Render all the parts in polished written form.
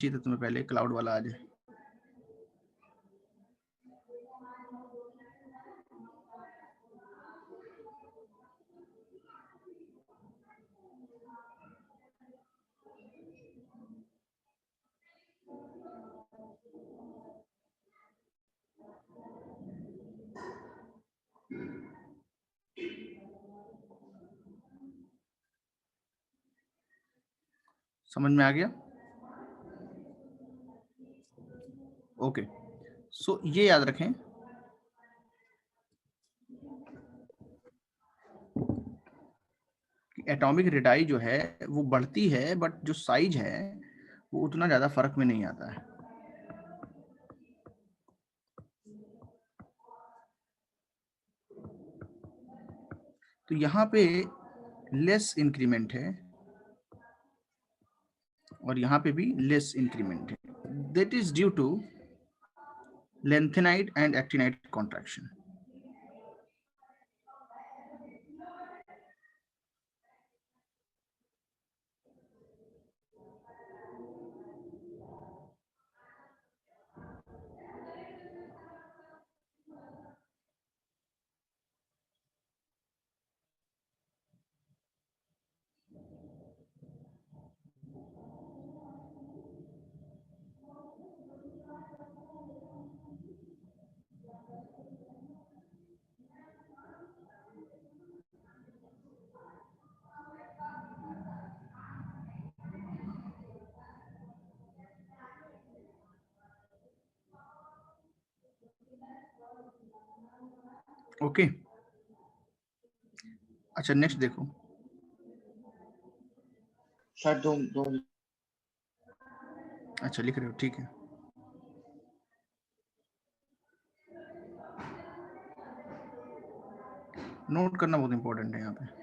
चाहिए था तुम्हें पहले क्लाउड वाला आ जाए। समझ में आ गया? ओके, सो ये याद रखें कि एटॉमिक रेडाई जो है वो बढ़ती है, बट जो साइज है वो उतना ज्यादा फर्क में नहीं आता है। तो यहाँ पे लेस इंक्रीमेंट है और यहाँ पे भी लेस इंक्रीमेंट है। That is due to lengthenide and actinide contraction. Okay, अच्छा नेक्स्ट देखो। सर दो अच्छा लिख रहे हो, ठीक है। नोट करना बहुत इंपॉर्टेंट है यहाँ पे।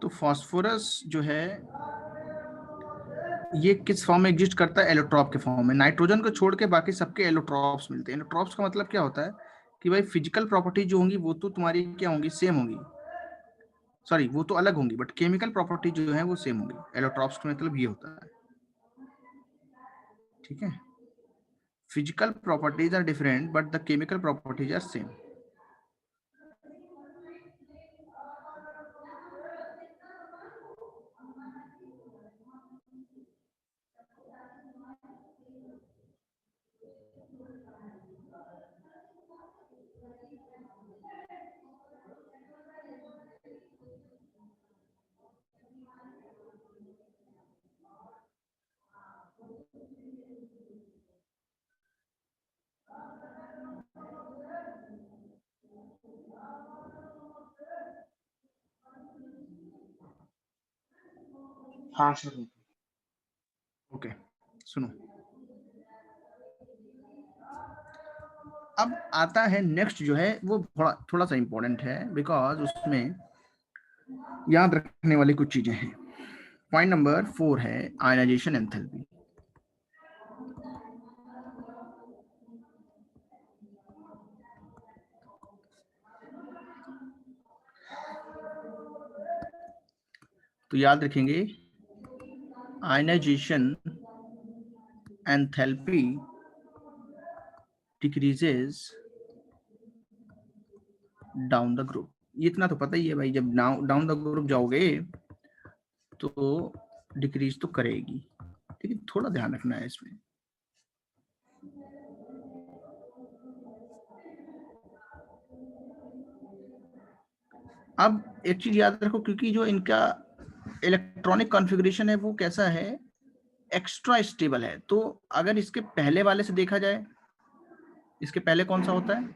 तो फास्फोरस जो है ये किस फॉर्म में एग्जिस्ट करता है? एलोट्रॉप के फॉर्म में। नाइट्रोजन को छोड़ के बाकी सबके एलोट्रॉप्स मिलते हैं। एलोट्रॉप्स का मतलब क्या होता है कि भाई फिजिकल प्रॉपर्टी जो होंगी वो तो तुम्हारी क्या होंगी, सेम होंगी, सॉरी वो तो अलग होंगी, बट केमिकल प्रॉपर्टी जो है वो सेम होंगी। एलोट्रॉप्स का मतलब ये होता है, ठीक है। Physical properties are different but the chemical properties are same. हाँ सर। ओके सुनो, अब आता है नेक्स्ट जो है वो थोड़ा सा इंपॉर्टेंट है, बिकॉज उसमें याद रखने वाली कुछ चीजें हैं। पॉइंट नंबर 4 है आयनाइजेशन एंथैल्पी। तो याद रखेंगे ionisation enthalpy decreases down the group. इतना तो पता ही है भाई, जब डाउन द ग्रुप जाओगे तो डिक्रीज तो करेगी, लेकिन थोड़ा ध्यान रखना है इसमें। अब एक चीज याद रखो, क्योंकि जो इनका इलेक्ट्रॉनिक कॉन्फ़िगरेशन है वो कैसा है, एक्स्ट्रा स्टेबल है। तो अगर इसके पहले वाले से देखा जाए, इसके पहले कौन सा होता है,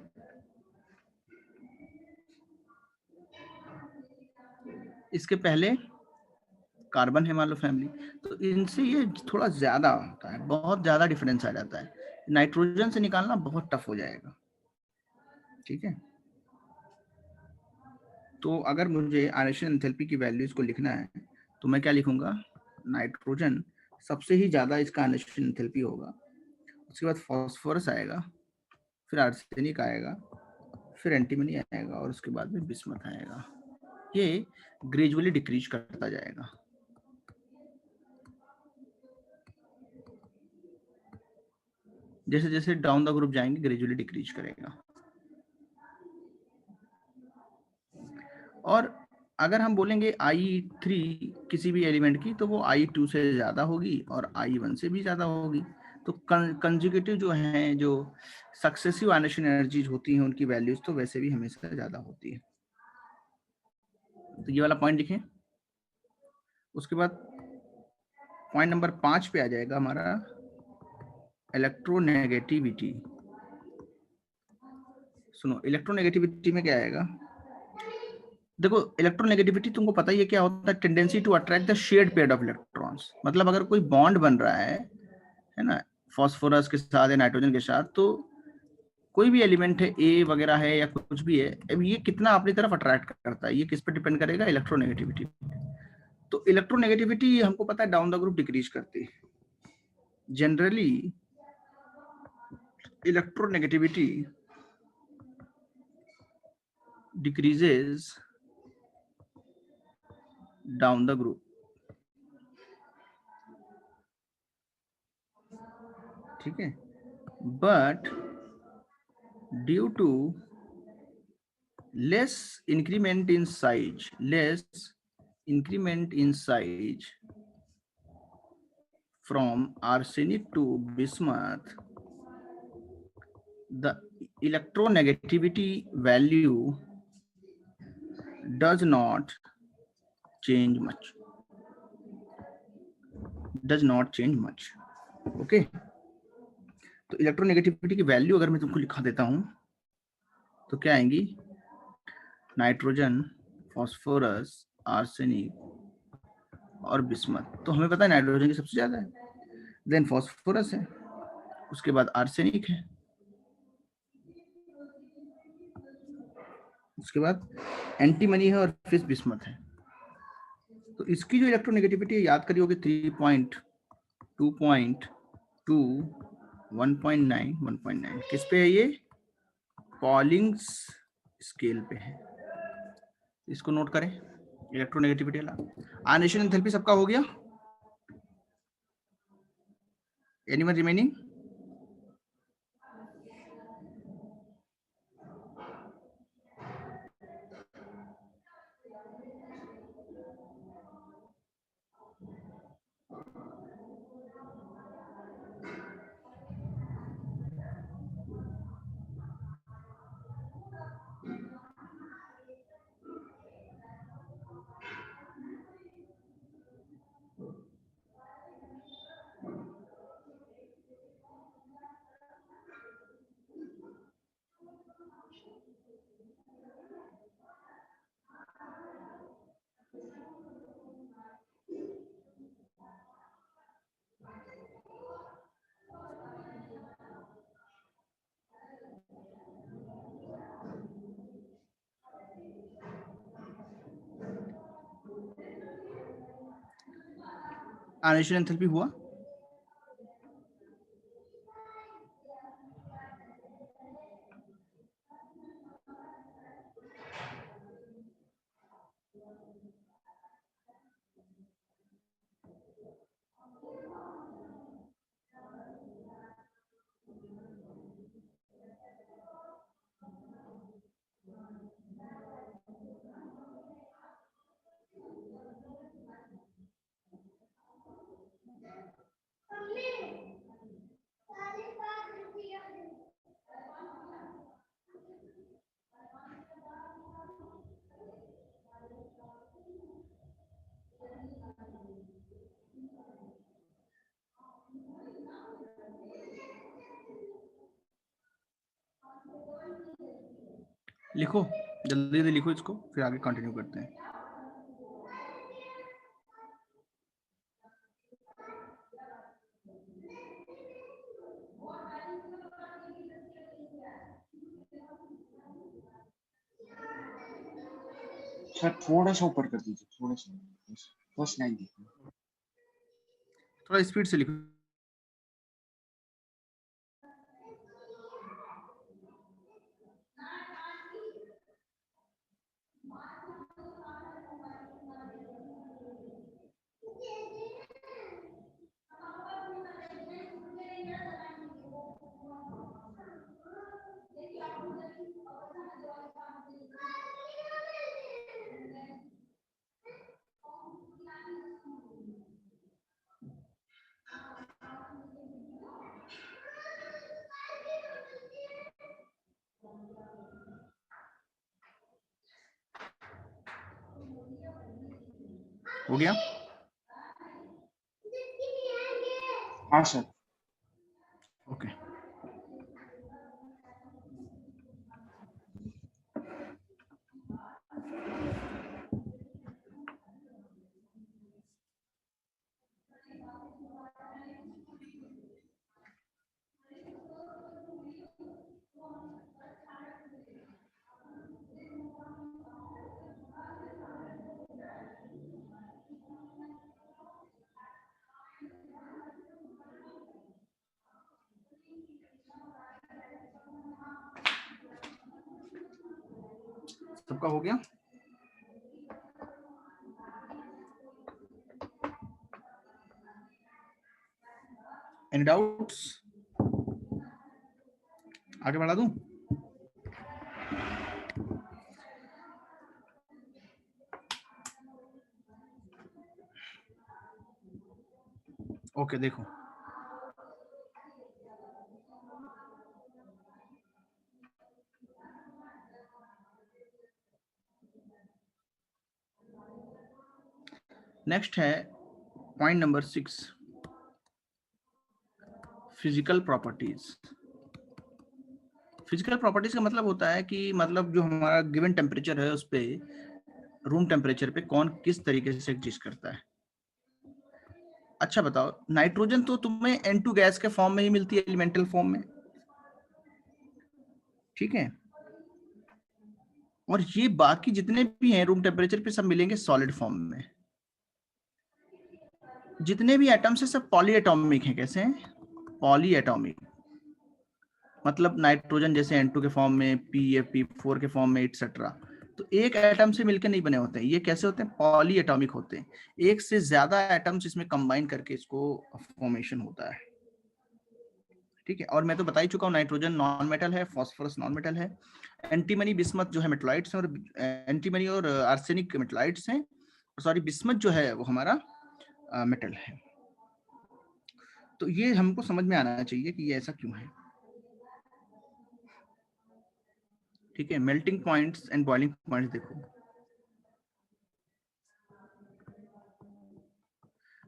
इसके पहले कार्बन है मान लो फैमिली, तो इनसे ये थोड़ा ज्यादा होता है, बहुत ज्यादा डिफरेंस आ जाता है। नाइट्रोजन से निकालना बहुत टफ हो जाएगा, ठीक है। तो अगर मुझे आयनेशन एंथैल्पी की वैल्यूज को लिखना है तो मैं क्या लिखूंगा, नाइट्रोजन सबसे ही ज्यादा इसका आयनेशन एंथैल्पी होगा, उसके बाद फास्फोरस आएगा, फिर आर्सेनिक आएगा, फिर एंटीमनी आएगा और उसके बाद में बिस्मथ आएगा। ये ग्रेजुअली डिक्रीज करता जाएगा। जैसे जैसे डाउन द ग्रुप जाएंगे ग्रेजुअली डिक्रीज करेगा। और अगर हम बोलेंगे I3 किसी भी एलिमेंट की तो वो I2 से ज्यादा होगी और I1 से भी ज्यादा होगी। तो कंजुगेटिव जो है, जो सक्सेसिव आयनेशन एनर्जीज होती हैं उनकी वैल्यूज तो वैसे भी हमेशा ज्यादा होती है। तो ये वाला पॉइंट लिखें। उसके बाद पॉइंट नंबर 5 पे आ जाएगा हमारा इलेक्ट्रोनेगेटिविटी। सुनो, इलेक्ट्रोनेगेटिविटी में क्या आएगा, देखो इलेक्ट्रोनेगेटिविटी तुमको पता ही है क्या होता है, tendency to attract the shared pair of electrons. मतलब अगर कोई बॉन्ड बन रहा है ना, फास्फोरस के साथ या नाइट्रोजन के साथ, तो कोई भी एलिमेंट है, ए वगैरह है या कुछ भी है, अब ये कितना अपनी तरफ अट्रैक्ट करता है, ये किस पे डिपेंड करेगा, इलेक्ट्रोनेगेटिविटी। तो इलेक्ट्रोनेगेटिविटी हमको पता है डाउन द ग्रुप डिक्रीज करती है। Generally electronegativity decreases down the group, ठीक है। But due to less increment in size from arsenic to bismuth, the electronegativity value does not change much. Okay, तो electronegativity की value अगर मैं तुमको लिखा देता हूं तो क्या आएंगी, नाइट्रोजन, फास्फोरस, आर्सेनिक और बिस्मथ। तो हमें पता है नाइट्रोजन की सबसे ज्यादा है, देन फास्फोरस है, उसके बाद आर्सेनिक है, उसके बाद एंटीमनी है और फिर बिस्मथ है। तो इसकी जो इलेक्ट्रोनेगेटिविटी याद करी होगी 3.2.2 1.9 1.9 किस पे है, ये पॉलिंग्स स्केल पे है। इसको नोट करें, इलेक्ट्रोनेगेटिविटी वाला। आयनेशन एंथैल्पी सबका हो गया, एनीवन रिमेनिंग? आयनेशन एंथैल्पी हुआ? लिखो, जल्दी जल्दी लिखो इसको, फिर आगे कंटिन्यू करते हैं। सर थोड़ा सा ऊपर कर दीजिए, थोड़ा सा, बस 90। थोड़ा स्पीड से लिखो। हो गया? हाँ सर। ओके। सबका हो गया? Any doubts? आगे बढ़ा दूं? ओके, देखो नेक्स्ट है point number 6, physical properties. Physical properties का मतलब होता है कि मतलब जो हमारा गिवन टेम्परेचर है उस पे, रूम टेम्परेचर पे कौन किस तरीके से एग्जिस्ट करता है। अच्छा बताओ, नाइट्रोजन तो तुम्हें N2 गैस के फॉर्म में ही मिलती है, एलिमेंटल फॉर्म में, ठीक है। और ये बाकी जितने भी हैं रूम टेम्परेचर पे सब मिलेंगे सॉलिड फॉर्म में। जितने भी एटम्स हैं सब पॉली एटॉमिक हैं। कैसे हैं? Poly atomic. मतलब नाइट्रोजन जैसे N2 के फॉर्म में, P4 के फॉर्म में, एटसेट्रा। तो एक एटम से मिलकर नहीं बने होते हैं ये। कैसे होते हैं? पॉली एटॉमिक होते हैं। एक से ज्यादा एटम्स इसमें कंबाइन करके इसको फॉर्मेशन होता है, ठीक है। और मैं तो बता ही चुका हूँ, नाइट्रोजन नॉन मेटल है, फास्फोरस नॉन मेटल है, एंटीमनी बिस्मथ जो है मेटलाइट्स हैं, और एंटीमनी और आर्सेनिक मेटलाइट्स हैं। सॉरी, बिस्मथ जो है वो हमारा मेटल है। तो ये हमको समझ में आना चाहिए कि ये ऐसा क्यों है, ठीक है। Melting points and boiling points देखो,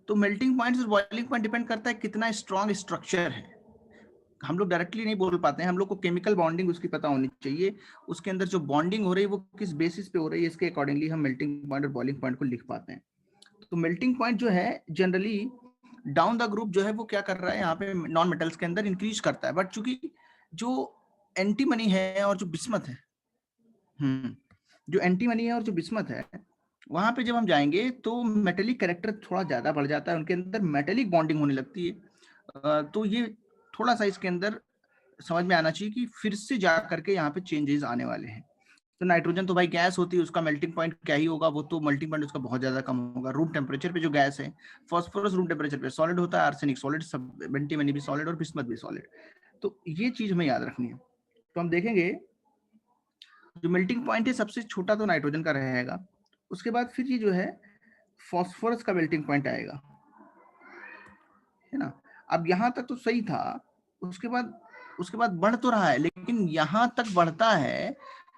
तो मेल्टिंग पॉइंट्स और बॉइलिंग पॉइंट डिपेंड करता है कितना स्ट्रॉन्ग स्ट्रक्चर है। हम लोग डायरेक्टली नहीं बोल पाते हैं, हम लोग को केमिकल बॉन्डिंग उसकी पता होनी चाहिए। उसके अंदर जो बॉन्डिंग हो रही है वो किस बेसिस पे हो रही है, इसके अकॉर्डिंगली हम मेल्टिंग पॉइंट और बॉइलिंग पॉइंट को लिख पाते हैं। तो मेल्टिंग पॉइंट जो है जनरली डाउन द ग्रुप जो है वो क्या कर रहा है, यहाँ पे नॉन मेटल्स के अंदर इंक्रीज करता है। बट चूंकि जो एंटीमनी है और जो बिस्मथ है, जो एंटीमनी है और जो बिस्मथ है, वहां पे जब हम जाएंगे तो मेटेलिक कैरेक्टर थोड़ा ज्यादा बढ़ जाता है, उनके अंदर मेटेलिक बॉन्डिंग होने लगती है। तो ये थोड़ा सा इसके अंदर समझ में आना चाहिए कि फिर से जा करके यहाँ पे चेंजेस आने वाले हैं। तो नाइट्रोजन तो भाई गैस होती है, उसका मेल्टिंग पॉइंट क्या ही होगा, वो तो मेल्टिंग पॉइंट उसका बहुत ज्यादा कम होगा रूम टेम्परेचर पे जो गैस है। फॉस्फोरस रूम टेम्परेचर पे सॉलिड होता है, आर्सेनिक सॉलिड, सब एंटीमनी भी सॉलिड और बिस्मथ भी सॉलिड। तो ये चीज हमें याद रखनी है। तो हम देखेंगे जो मेल्टिंग पॉइंट है सबसे छोटा तो नाइट्रोजन का रहेगा। उसके बाद फिर ये जो है फॉस्फोरस का मेल्टिंग पॉइंट आएगा, है ना। अब यहाँ तक तो सही था। उसके बाद बढ़ तो रहा है, लेकिन यहाँ तक बढ़ता है,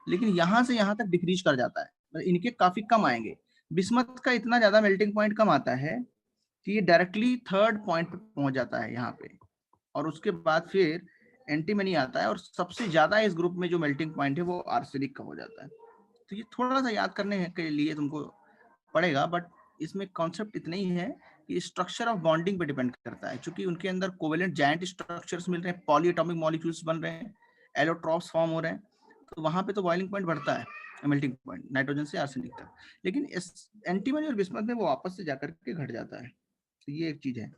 लेकिन यहाँ से यहाँ तक डिक्रीज कर जाता है, मतलब इनके काफी कम आएंगे। बिस्मथ का इतना ज्यादा मेल्टिंग पॉइंट कम आता है कि ये डायरेक्टली थर्ड पॉइंट पे पहुंच जाता है यहाँ पे। और उसके बाद फिर एंटीमनी आता है, और सबसे ज्यादा इस ग्रुप में जो मेल्टिंग पॉइंट है वो आर्सेनिक का हो जाता है। तो ये थोड़ा सा याद करने के लिए तुमको पड़ेगा, बट इसमें कॉन्सेप्ट इतने ही है कि स्ट्रक्चर ऑफ बॉन्डिंग पे डिपेंड करता है, क्योंकि उनके अंदर कोवेलेंट जायंट स्ट्रक्चर्स मिल रहे हैं, पॉलीएटॉमिक मॉलिक्यूल्स बन रहे हैं, एलोट्रॉप्स फॉर्म हो रहे हैं, तो वहां पे तो बॉइलिंग पॉइंट बढ़ता है। मेल्टिंग पॉइंट नाइट्रोजन से आर्सेनिक तक, लेकिन एंटीमनी और बिस्मथ में वो आपस से जाकर के घट जाता है। तो ये एक चीज है।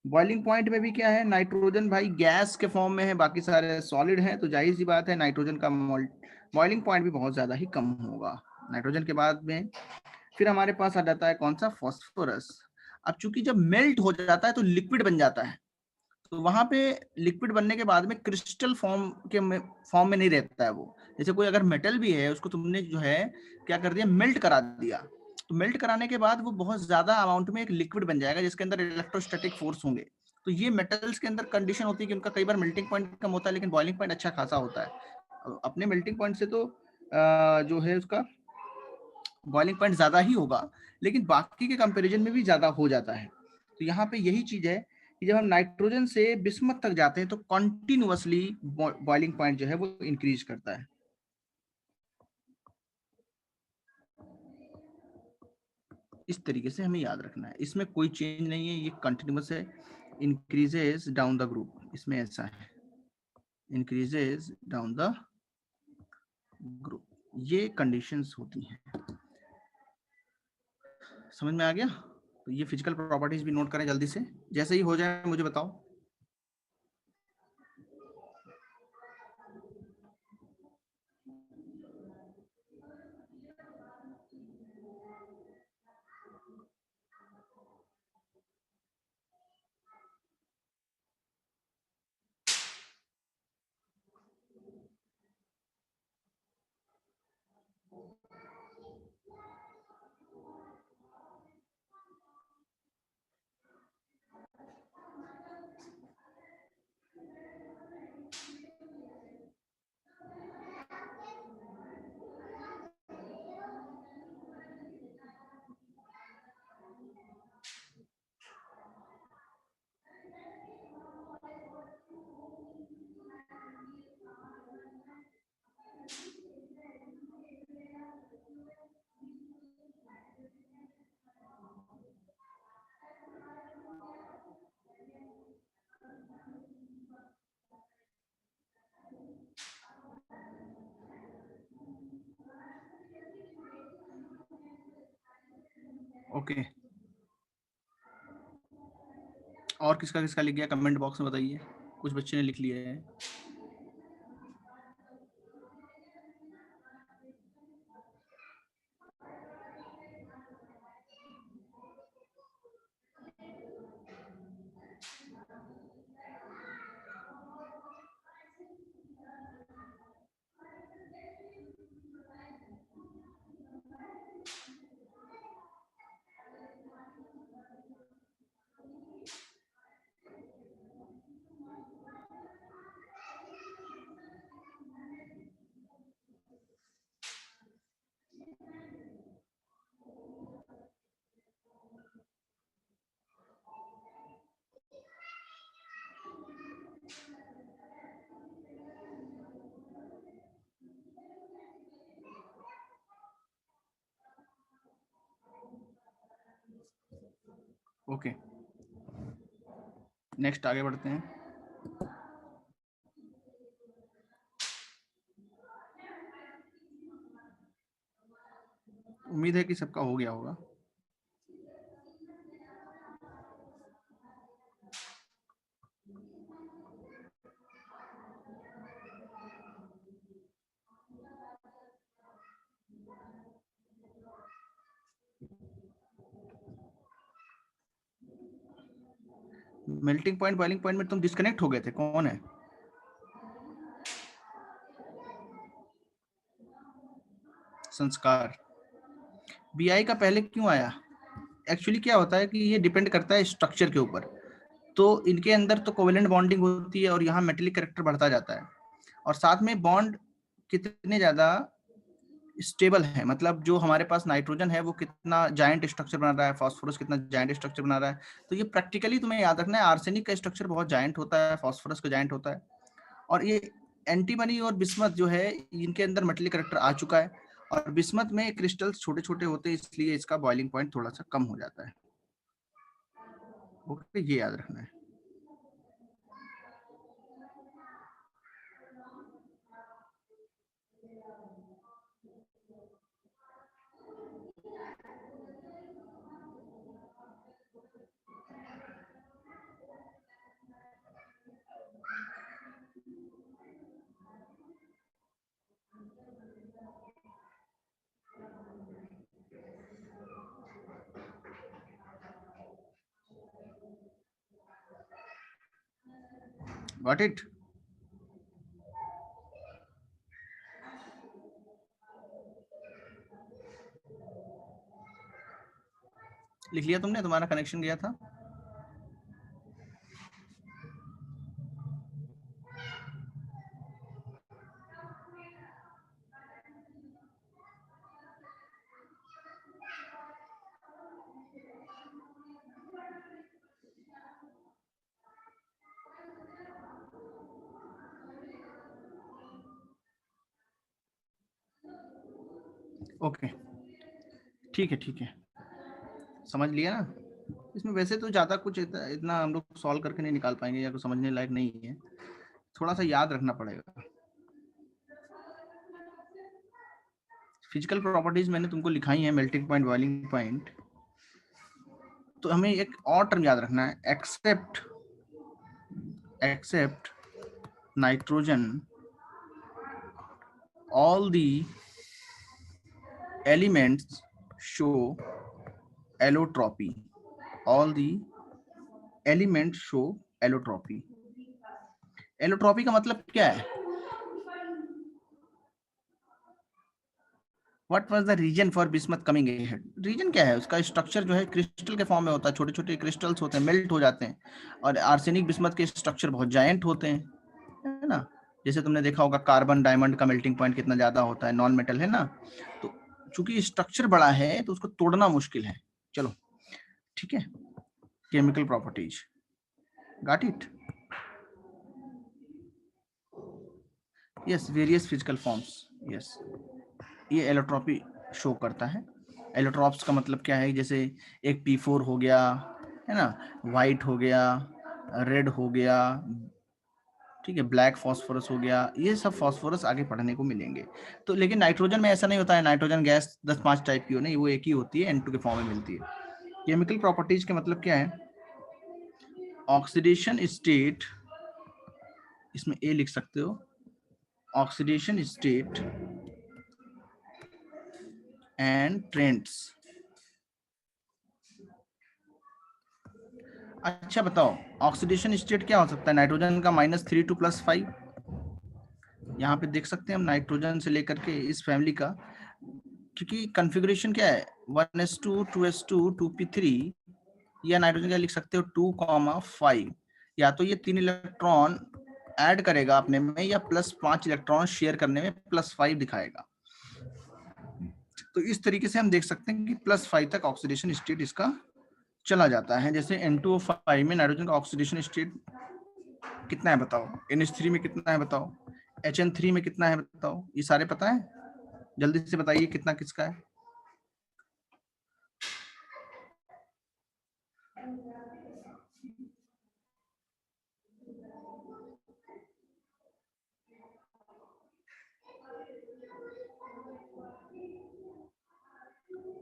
बॉइलिंग पॉइंट में भी क्या है, नाइट्रोजन भाई गैस के फॉर्म में है, बाकी सारे सॉलिड हैं, तो जाहिर सी बात है नाइट्रोजन का बॉइलिंग पॉइंट भी बहुत ज्यादा ही कम होगा नाइट्रोजन के बाद में। फिर हमारे पास आ जाता है कौन सा, फास्फोरस। अब चूंकि जब मेल्ट हो जाता है तो लिक्विड बन जाता है, तो वहां पे लिक्विड बनने के बाद में क्रिस्टल फॉर्म में नहीं रहता है वो। जैसे कोई अगर मेटल भी है उसको तुमने जो है क्या कर दिया, मेल्ट करा दिया, तो मेल्ट कराने के बाद वो बहुत ज्यादा अमाउंट में एक लिक्विड बन जाएगा जिसके अंदर इलेक्ट्रोस्टैटिक फोर्स होंगे। तो ये मेटल्स के अंदर कंडीशन होती है कि उनका कई बार मेल्टिंग पॉइंट कम होता है लेकिन बॉइलिंग पॉइंट अच्छा खासा होता है। अपने मेल्टिंग पॉइंट से तो जो है उसका बॉइलिंग पॉइंट ज्यादा ही होगा, लेकिन बाकी के कंपैरिजन में भी ज्यादा हो जाता है। तो यहाँ पे यही चीज है कि जब हम नाइट्रोजन से बिस्मथ तक जाते हैं तो कॉन्टिन्यूअसली बॉइलिंग पॉइंट जो है वो इंक्रीज करता है। इस तरीके से हमें याद रखना है, इसमें कोई चेंज नहीं है, ये कंटिन्यूअस है, इंक्रीजेस डाउन द ग्रुप, इसमें ऐसा है इंक्रीजेस डाउन द ग्रुप, ये कंडीशंस होती हैं। समझ में आ गया? तो ये फिजिकल प्रॉपर्टीज भी नोट करें जल्दी से, जैसे ही हो जाए मुझे बताओ। ओके, और किसका किसका लिख गया कमेंट बॉक्स में बताइए, कुछ बच्चे ने लिख लिए हैं। ओके, नेक्स्ट आगे बढ़ते हैं। उम्मीद है कि सबका हो गया होगा। मेल्टिंग पॉइंट बॉइलिंग पॉइंट में तुम डिस्कनेक्ट हो गए थे, कौन है? संस्कार। बीआई का पहले क्यों आया? एक्चुअली क्या होता है कि ये डिपेंड करता है स्ट्रक्चर के ऊपर। तो इनके अंदर तो कोवेलेंट बॉन्डिंग होती है और यहाँ मेटेलिक कैरेक्टर बढ़ता जाता है, और साथ में बॉन्ड कितने ज्यादा स्टेबल है, मतलब जो हमारे पास नाइट्रोजन है वो कितना जायंट स्ट्रक्चर बना रहा है, फास्फोरस कितना जायंट स्ट्रक्चर बना रहा है। तो ये प्रैक्टिकली तुम्हें याद रखना है, आर्सेनिक का स्ट्रक्चर बहुत जायंट होता है, फास्फोरस का जायंट होता है, और ये एंटीमनी और बिस्मथ जो है इनके अंदर मेटेलिक कैरेक्टर आ चुका है, और बिस्मथ में क्रिस्टल्स छोटे छोटे होते हैं इसलिए इसका बॉइलिंग पॉइंट थोड़ा सा कम हो जाता है। ओके, ये याद रखना है। Got it? लिख लिया तुमने? तुम्हारा कनेक्शन गया था? ओके, ठीक है ठीक है, समझ लिया ना? इसमें वैसे तो ज्यादा कुछ इतना हम लोग सॉल्व करके नहीं निकाल पाएंगे, या कुछ समझने लायक नहीं है, थोड़ा सा याद रखना पड़ेगा। फिजिकल प्रॉपर्टीज मैंने तुमको लिखाई है, मेल्टिंग पॉइंट, बॉइलिंग पॉइंट। तो हमें एक और टर्म याद रखना है, except nitrogen all the elements show allotropy. All the elements show allotropy. Allotropy का मतलब क्या है? What was the reason for bismuth coming ahead? Reason क्या है? उसका स्ट्रक्चर जो है क्रिस्टल के फॉर्म में होता है, छोटे छोटे क्रिस्टल्स होते हैं, मेल्ट हो जाते हैं, और आर्सेनिक बिस्मथ के स्ट्रक्चर बहुत जायंट होते हैं, है ना? जैसे तुमने देखा होगा कार्बन डायमंड का मेल्टिंग पॉइंट कितना ज्यादा होता है, नॉन मेटल है ना, तो चूंकि स्ट्रक्चर बड़ा है तो उसको तोड़ना मुश्किल है। चलो ठीक है, chemical properties, got it? Yes, various physical forms, yes, ये एलोट्रॉपी शो करता है। एलोट्रॉप्स का मतलब क्या है? जैसे एक P4 हो गया, है ना, वाइट हो गया, रेड हो गया, ठीक है, ब्लैक फॉस्फोरस हो गया, ये सब फॉस्फोरस आगे पढ़ने को मिलेंगे। तो लेकिन नाइट्रोजन में ऐसा नहीं होता है, नाइट्रोजन गैस 10-5 टाइप की हो नहीं, वो एक ही होती है, N2 के फॉर्म में मिलती है। केमिकल प्रॉपर्टीज का मतलब क्या है? ऑक्सीडेशन स्टेट, इसमें ए लिख सकते हो, ऑक्सीडेशन स्टेट एंड ट्रेंड्स। अच्छा बताओ, ऑक्सीडेशन स्टेट क्या हो सकता है नाइट्रोजन का? -3 to +5। यहाँ पे देख सकते हैं हम नाइट्रोजन से लेकर के इस फैमिली का, क्योंकि कॉन्फ़िगरेशन क्या है, 1s2 2s2 2p3, या नाइट्रोजन का लिख सकते हो 2,5। या तो ये 3 इलेक्ट्रॉन ऐड करेगा अपने में, या +5 इलेक्ट्रॉन शेयर करने में +5 दिखाएगा। तो इस तरीके से हम देख सकते हैं कि +5 तक ऑक्सीडेशन स्टेट इसका चला जाता है। जैसे N2O5 में नाइट्रोजन का ऑक्सीडेशन स्टेट कितना है बताओ? NH3 में कितना है बताओ? HN3 में कितना है बताओ? ये सारे पता है? जल्दी से बताइए कितना किसका है?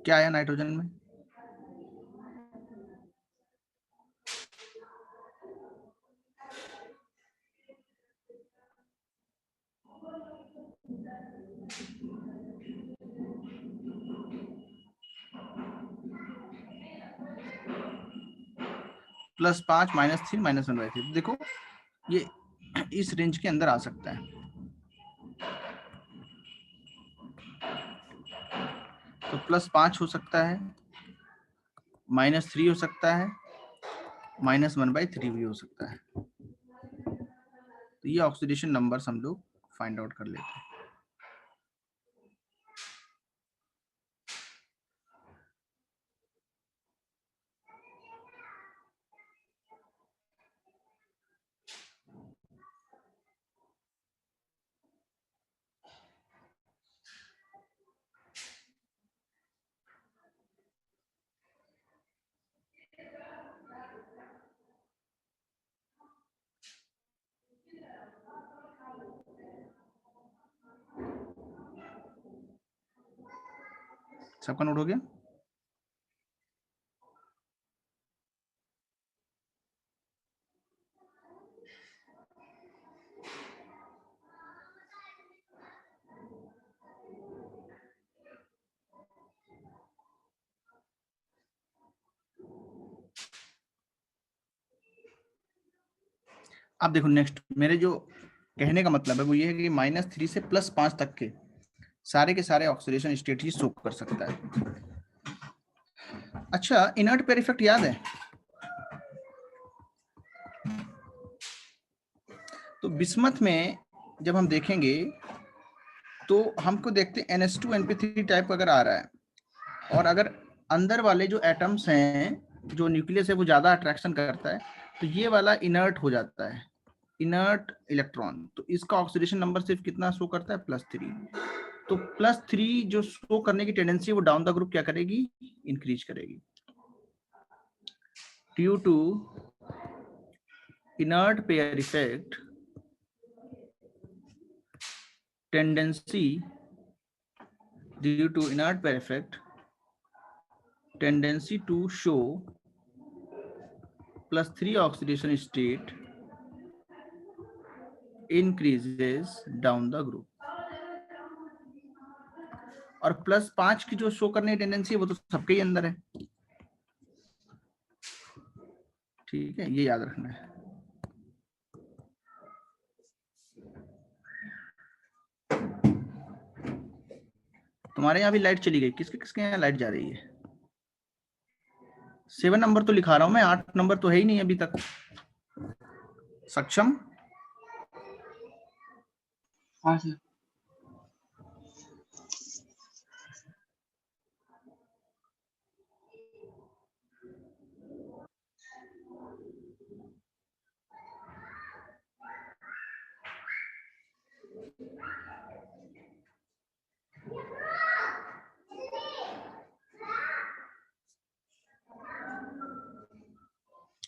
क्या है नाइट्रोजन में? +5 -3 -1/3। देखो ये इस रेंज के अंदर आ सकता है। तो +5 हो सकता है, -3 हो सकता है, -1/3 भी हो सकता है। तो ये ऑक्सीडेशन नंबर्स हम लोग फाइंड आउट कर लेते हैं। सबका नोट हो गया? अब देखो नेक्स्ट, मेरे जो कहने का मतलब है वो ये है कि -3 से +5 तक के सारे ऑक्सीडेशन स्टेट ही शो कर सकता है। अच्छा, इनर्ट पेयर इफेक्ट याद है? तो बिस्मथ में जब हम देखेंगे तो हमको देखते हैं NH2 NP3 टाइप अगर आ रहा है, और अगर अंदर वाले जो एटम्स हैं, जो न्यूक्लियस है वो ज्यादा अट्रैक्शन करता है, तो ये वाला इनर्ट हो जाता है, इनर्ट इलेक्ट्रॉन। तो इसका ऑक्सीडेशन नंबर सिर्फ कितना शो करता है? +3। तो +3 जो शो करने की टेंडेंसी, वो डाउन द ग्रुप क्या करेगी? इंक्रीज करेगी। Due to inert pair effect, tendency due to inert pair effect, tendency to show +3 oxidation state increases down the group। और +5 की जो शो करने की टेंडेंसी है वो तो सबके ही अंदर है, ठीक है, ये याद रखना है। तुम्हारे यहाँ भी लाइट चली गई, किसके किसके यहाँ लाइट जा रही है? 7 नंबर तो लिखा रहा हूं मैं, 8 नंबर तो है ही नहीं अभी तक। सक्षम? हाँ सर।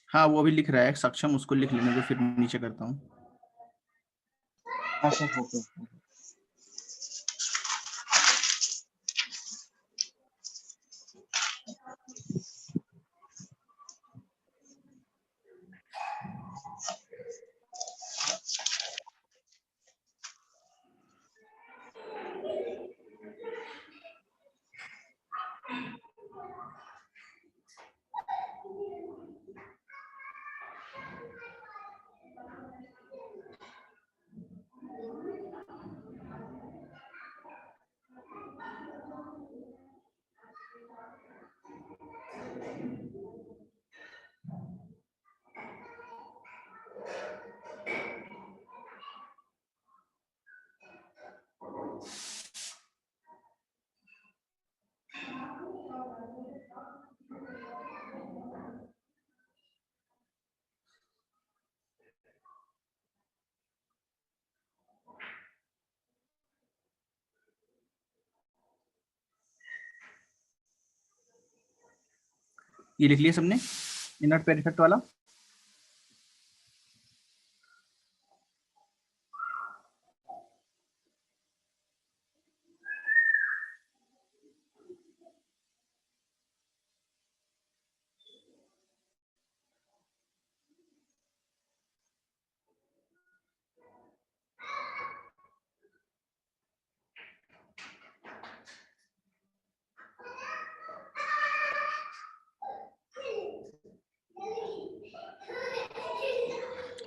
हाँ, वो अभी लिख रहा है सक्षम, उसको लिख लेने दो, फिर नीचे करता हूँ। हाँ सर, ओके। ये लिख लिया सबने इनर्ट पेयर इफेक्ट वाला?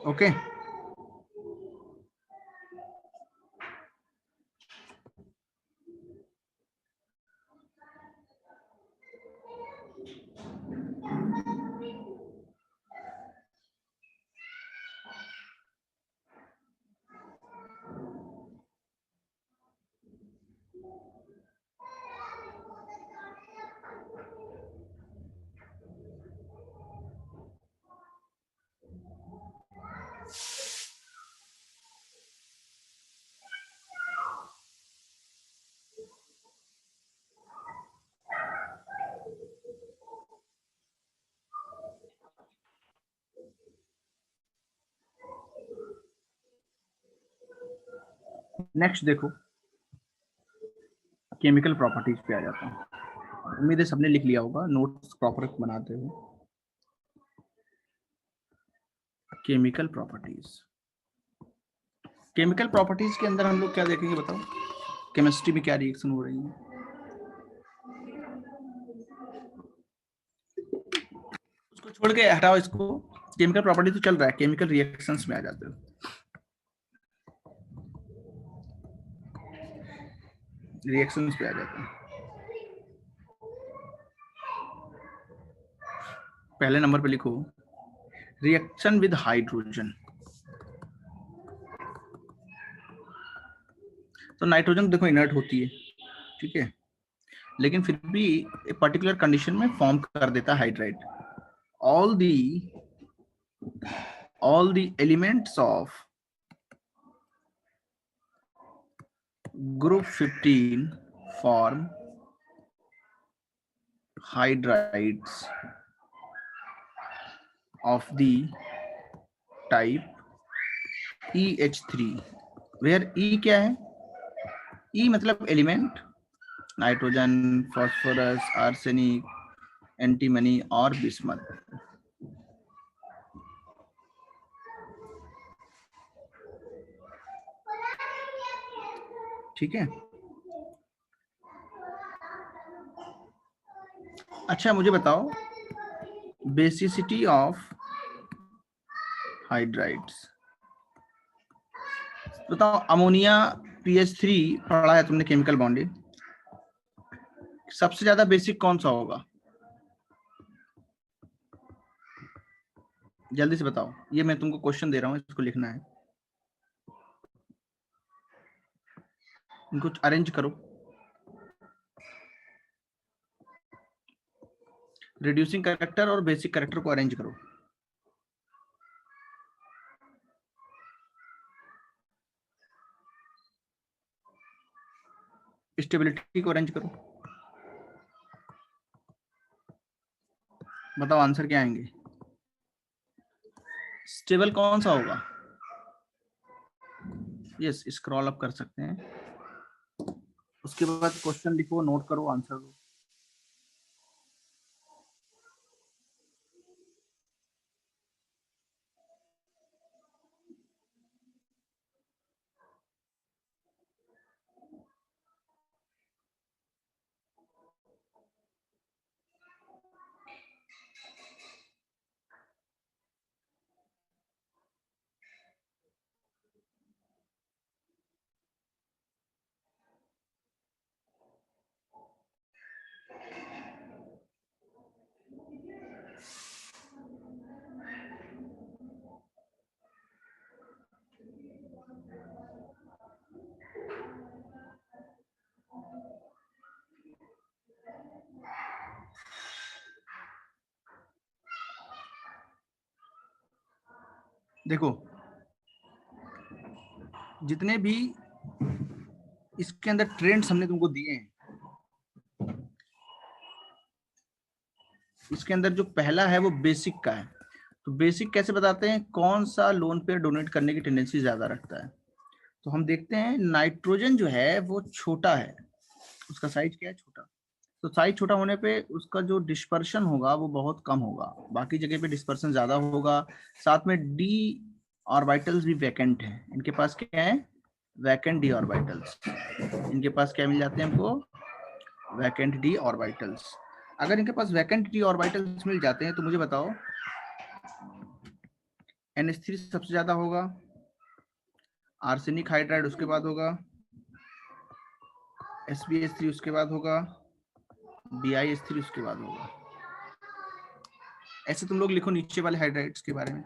ओके। नेक्स्ट देखो, केमिकल प्रॉपर्टीज पे आ जाता हूँ। उम्मीद है सबने लिख लिया होगा नोट्स प्रॉपर बनाते हुए। केमिकल प्रॉपर्टीज, केमिकल प्रॉपर्टीज के अंदर हम लोग क्या देखेंगे बताओ? केमिस्ट्री में क्या रिएक्शन हो रही है? उसको छोड़ के हटाओ इसको। केमिकल प्रॉपर्टी तो चल रहा है, केमिकल रिएक्शंस में आ जाते हो। रिएक्शंस पे आ जाते हैं। पहले नंबर पे लिखो रिएक्शन विद हाइड्रोजन। तो नाइट्रोजन देखो इनर्ट होती है, ठीक है, लेकिन फिर भी एक पर्टिकुलर कंडीशन में फॉर्म कर देता है hydride. all the elements of group 15 form hydrides of the type EH3, where E क्या है? E मतलब element, nitrogen, phosphorus, arsenic, antimony और बिस्मथ। ठीक है। अच्छा मुझे बताओ बेसिसिटी ऑफ हाइड्राइड्स। बताओ अमोनिया PH3 पढ़ा है तुमने केमिकल बॉन्डिंग, सबसे ज्यादा बेसिक कौन सा होगा? जल्दी से बताओ, ये मैं तुमको क्वेश्चन दे रहा हूँ, इसको लिखना है, इनको अरेंज करो। रिड्यूसिंग कैरेक्टर और बेसिक कैरेक्टर को अरेंज करो। स्टेबिलिटी को अरेंज करो। बताओ आंसर क्या आएंगे? स्टेबल कौन सा होगा? यस, स्क्रॉल अप कर सकते हैं। उसके बाद क्वेश्चन लिखो, नोट करो, आंसर दो। देखो जितने भी इसके अंदर ट्रेंड्स हमने तुमको दिए हैं, इसके अंदर जो पहला है वो बेसिक का है। तो बेसिक कैसे बताते हैं, कौन सा लोन पेयर डोनेट करने की टेंडेंसी ज्यादा रखता है? तो हम देखते हैं नाइट्रोजन जो है वो छोटा है, उसका साइज क्या है? छोटा। तो साइज छोटा होने पे उसका जो डिस्पर्शन होगा वो बहुत कम होगा, बाकी जगह पे डिस्पर्शन ज्यादा होगा। साथ में डी ऑर्बिटल्स भी वैकेंट है, इनके पास क्या है? Vacant D orbitals. इनके पास क्या मिल जाते हैं हमको? Vacant D orbitals. अगर इनके पास वैकेंट डी ऑर्बिटल्स मिल जाते हैं तो मुझे बताओ NH3 सबसे ज्यादा होगा, आर्सेनिक हाइड्राइड उसके बाद होगा, SbH3 उसके बाद होगा, BiH3 उसके बाद होगा। ऐसे तुम लोग लिखो नीचे वाले हाइड्राइड्स के बारे में।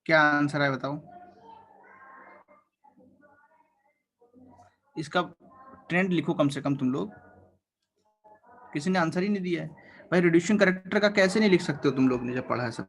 क्या आंसर है बताओ? इसका ट्रेंड लिखो कम से कम तुम लोग। किसी ने आंसर ही नहीं दिया है भाई। रिड्यूसिंग कैरेक्टर का कैसे नहीं लिख सकते हो तुम लोग ने जब पढ़ा है सब?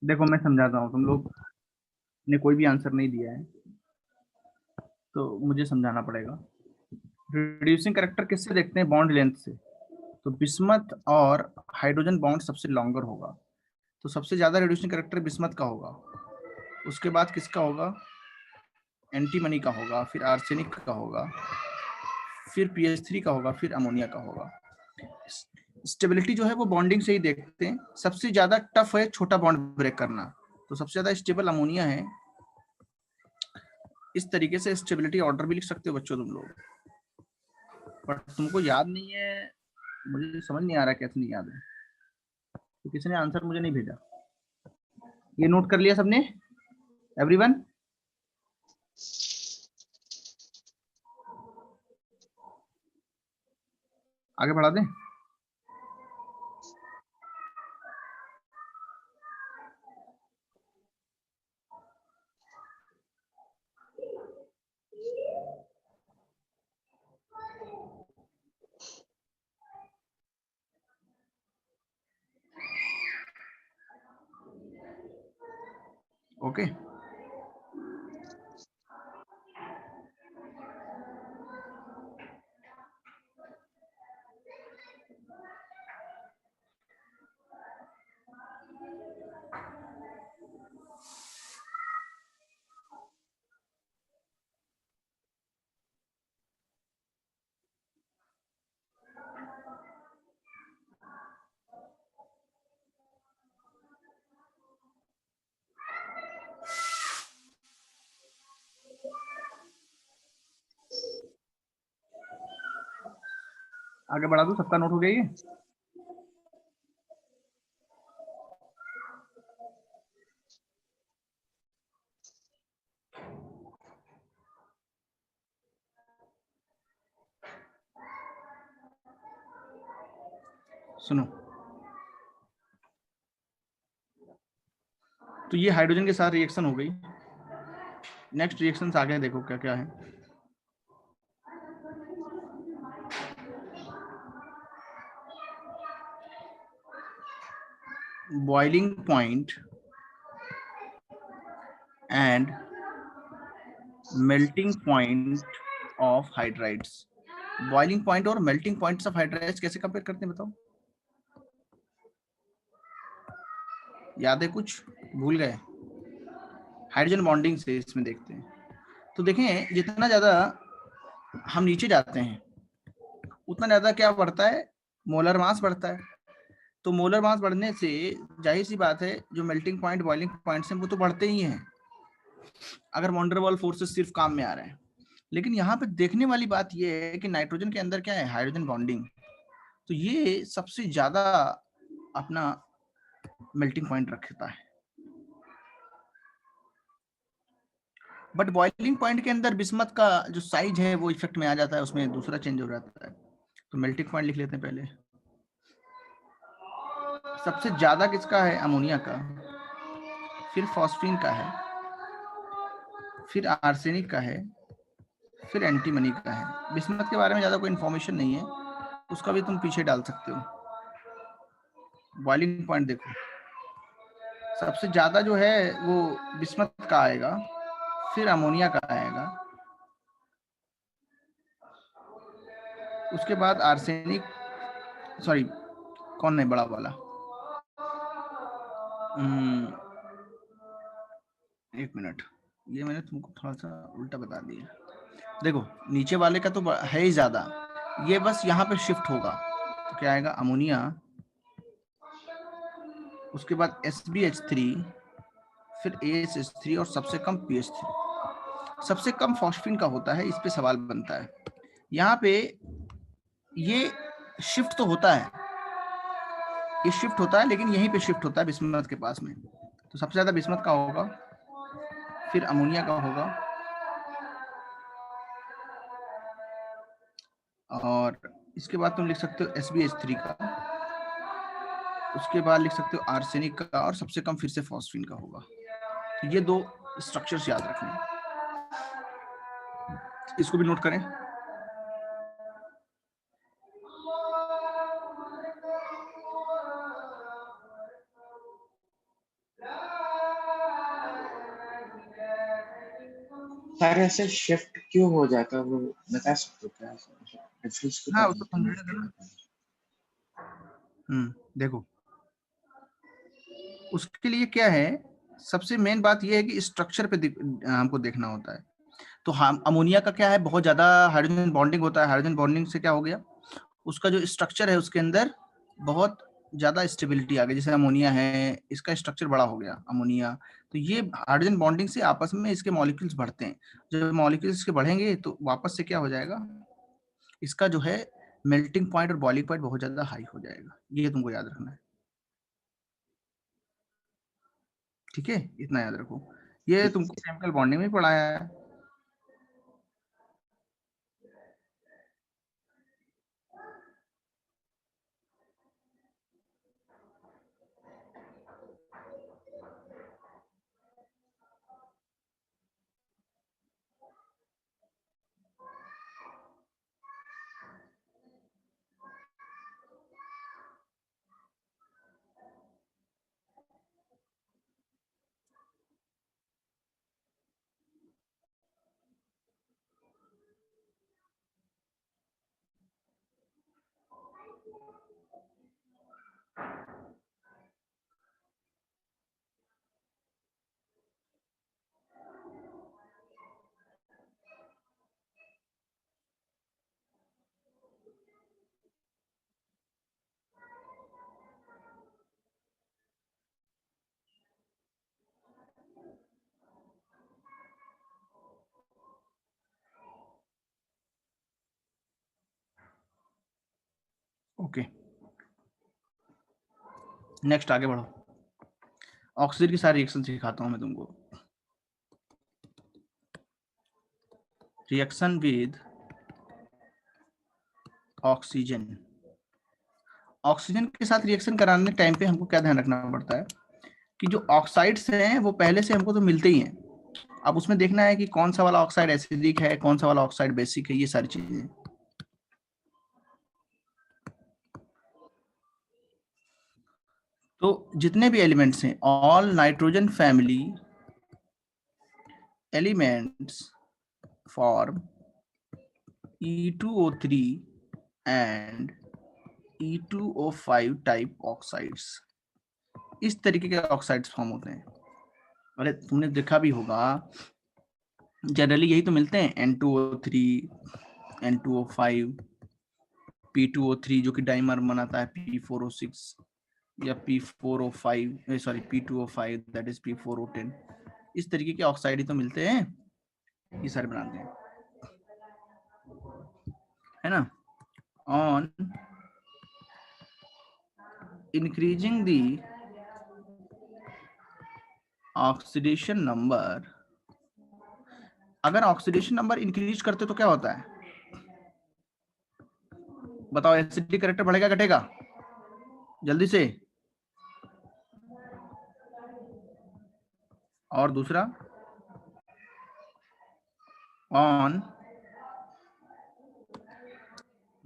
देखो मैं समझाता हूँ, तुम लोग ने कोई भी आंसर नहीं दिया है तो मुझे समझाना पड़ेगा। रिड्यूसिंग कैरेक्टर किससे देखते हैं? बॉन्ड लेंथ से। तो बिस्मथ और हाइड्रोजन बॉन्ड सबसे लॉन्गर होगा, तो सबसे ज्यादा रिड्यूसिंग कैरेक्टर बिस्मथ का होगा। उसके बाद किसका होगा? एंटीमनी का होगा, फिर आर्सेनिक का होगा, फिर पीएच3 का होगा, फिर अमोनिया का होगा। स्टेबिलिटी जो है वो बॉन्डिंग से ही देखते हैं। सबसे ज्यादा टफ है छोटा बॉन्ड ब्रेक करना, तो सबसे ज्यादा स्टेबल अमोनिया है। इस तरीके से स्टेबिलिटी ऑर्डर भी लिख सकते हो बच्चों तुम लोग, पर तुमको याद नहीं है। मुझे समझ नहीं आ रहा कैसे नहीं याद है, तो किसी ने आंसर मुझे नहीं भेजा। ये नोट कर लिया सबने? एवरीवन? आगे बढ़ा दें? ओके। आगे बढ़ा दूं? सबका नोट हो गया ये? सुनो, तो ये हाइड्रोजन के साथ रिएक्शन हो गई। नेक्स्ट रिएक्शन आगे देखो क्या क्या है। Boiling point and melting point of hydrides. Boiling point और मेल्टिंग पॉइंट्स ऑफ हाइड्राइड्स कैसे कंपेयर करते हैं बताओ? याद है कुछ? भूल गए? हाइड्रोजन बॉन्डिंग से इसमें देखते हैं। तो देखें, जितना ज्यादा हम नीचे जाते हैं उतना ज्यादा क्या बढ़ता है? मोलर मास बढ़ता है। तो मोलर मास बढ़ने से जाहिर सी बात है जो मेल्टिंग पॉइंट बॉइलिंग पॉइंट्स हैं वो तो बढ़ते ही हैं, अगर वॉन डेर वाल्स फोर्सेस सिर्फ काम में आ रहे हैं। लेकिन यहाँ पे देखने वाली बात ये है कि नाइट्रोजन के अंदर क्या है? Hydrogen bonding. तो ये सबसे ज्यादा अपना मेल्टिंग पॉइंट रखता है। बट बॉइलिंग पॉइंट के अंदर बिस्मथ का जो साइज है वो इफेक्ट में आ जाता है, उसमें दूसरा चेंज हो जाता है। तो मेल्टिंग पॉइंट लिख लेते हैं पहले। सबसे ज्यादा किसका है? अमोनिया का, फिर फॉस्फीन का है, फिर आर्सेनिक का है, फिर एंटीमनी का है। बिस्मथ के बारे में ज्यादा कोई इंफॉर्मेशन नहीं है, उसका भी तुम पीछे डाल सकते हो। बॉइलिंग पॉइंट देखो, सबसे ज्यादा जो है वो बिस्मथ का आएगा, फिर अमोनिया का आएगा, उसके बाद आर्सेनिक, सॉरी कौन नहीं बड़ा वाला, एक मिनट, ये मैंने तुमको थोड़ा सा उल्टा बता दिया। देखो नीचे वाले का तो है ही ज्यादा, ये बस यहाँ पे शिफ्ट होगा तो क्या आएगा, अमोनिया, उसके बाद SbH3, फिर ASH3 और सबसे कम PH3। सबसे कम फॉस्फीन का होता है, इस पे सवाल बनता है। यहाँ पे ये शिफ्ट तो होता है, ये शिफ्ट होता है, लेकिन यहीं पे शिफ्ट होता है बिस्मथ के पास में। तो सबसे ज्यादा बिस्मथ का होगा, फिर अमोनिया का होगा, और इसके बाद तुम लिख सकते हो SbH3 का, उसके बाद लिख सकते हो आर्सेनिक का, और सबसे कम फिर से फॉस्फीन का होगा। तो ये दो स्ट्रक्चर्स याद रखना, इसको भी नोट करें। सर ऐसे शिफ्ट क्यों हो जाता है वो बता सकते हो क्या? डिफरेंस को हाँ, तब उसको समझ समझने क्यों देना। आता है? देखो उसके लिए क्या है, सबसे मेन बात यह है कि स्ट्रक्चर पे हमको देखना होता है। तो हम अमोनिया का क्या है, बहुत ज्यादा हाइड्रोजन बॉन्डिंग होता है। हाइड्रोजन बॉन्डिंग से क्या हो गया, उसका जो स्ट्रक्चर है उसके अंदर बहुत ज्यादा स्टेबिलिटी आ गई। जैसे अमोनिया है, इसका स्ट्रक्चर बड़ा हो गया अमोनिया, तो ये हाइड्रोजन बॉन्डिंग से आपस में इसके मॉलिक्यूल्स बढ़ते हैं। जब मॉलिक्यूल्स के बढ़ेंगे तो वापस से क्या हो जाएगा, इसका जो है मेल्टिंग पॉइंट और बॉइलिंग पॉइंट बहुत ज्यादा हाई हो जाएगा। ये तुमको याद रखना है, ठीक है, इतना याद रखो। ये ठीक तुमको केमिकल बॉन्डिंग में पढ़ाया है। ओके, नेक्स्ट आगे बढ़ो। ऑक्सीजन की सारी रिएक्शन सिखाता हूं मैं तुमको। रिएक्शन विद ऑक्सीजन, ऑक्सीजन के साथ रिएक्शन कराने टाइम पे हमको क्या ध्यान रखना पड़ता है कि जो ऑक्साइड्स हैं वो पहले से हमको तो मिलते ही हैं। अब उसमें देखना है कि कौन सा वाला ऑक्साइड एसिडिक है, कौन सा वाला ऑक्साइड बेसिक है, ये सारी चीजें। तो जितने भी एलिमेंट्स हैं, all nitrogen family elements form E2O3 and E2O5 type oxides. इस तरीके के ऑक्साइड्स फॉर्म होते हैं। अरे तुमने देखा भी होगा, जनरली यही तो मिलते हैं, N2O3, N2O5, P2O3 जो कि डाइमर बनाता है P4O6, या P4O5, sorry P2O5 that is P4O10। इस तरीके के ऑक्साइड ही तो मिलते हैं, ये सारे बनाते हैं, है ना। On increasing the oxidation number, अगर ऑक्सीडेशन नंबर इंक्रीज करते तो क्या होता है बताओ, एसिडिक कैरेक्टर बढ़ेगा घटेगा, जल्दी से। और दूसरा, on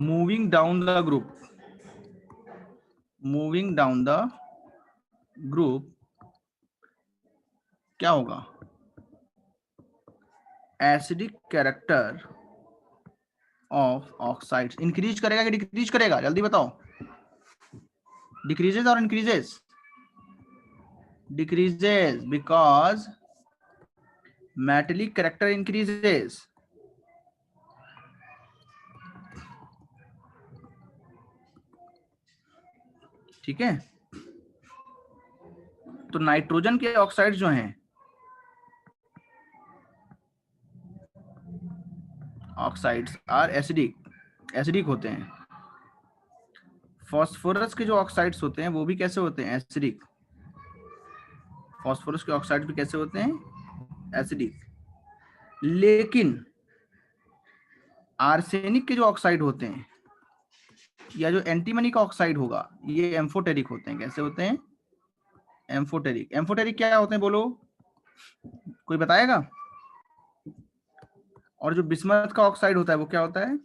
moving down the group, moving down the group क्या होगा? Acidic character of oxides increase करेगा कि डिक्रीज करेगा? जल्दी बताओ। डिक्रीजेज और increases? Decreases, because metallic character increases. ठीक है, तो नाइट्रोजन के ऑक्साइड जो हैं, ऑक्साइड्स आर एसिडिक, एसिडिक होते हैं। फास्फोरस के जो ऑक्साइड्स होते हैं वो भी कैसे होते हैं? एसिडिक। फास्फोरस के ऑक्साइड भी कैसे होते हैं? एसिडिक। लेकिन आर्सेनिक के जो ऑक्साइड होते हैं या जो एंटीमनी का ऑक्साइड होगा, ये एम्फोटेरिक होते हैं। कैसे होते हैं? एम्फोटेरिक। एम्फोटेरिक क्या होते हैं बोलो, कोई बताएगा? और जो बिस्मथ का ऑक्साइड होता है वो क्या होता है?